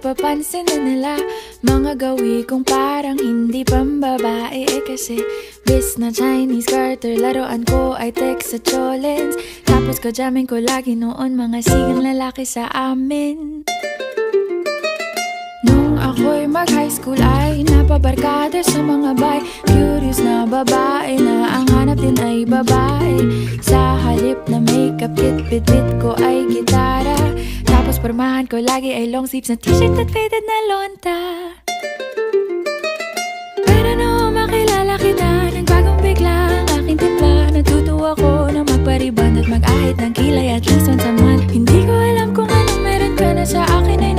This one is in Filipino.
napapansin na nila mga gawi kong parang hindi pambabae. Kasi bis na Chinese Carter, laruan ko ay text sa cholens. Tapos kajamin ko lagi noon mga sigang lalaki sa amin. Nung ako'y mag-high school ay napabarkada sa mga bay. Curious na babae na ang hanap din ay babae. Sa halip na makeup kit, bit-bit ko ay gitara. Tapos pormahan ko lagi ay long sleeves na t-shirt at faded na lonta. Pero nung makilala kita, nagbagong bigla ang aking timpla. Natutuwa ko na magpariban at mag-ahit ng kilay at least once a month. Hindi ko alam kung anong meron ka na sa akin ay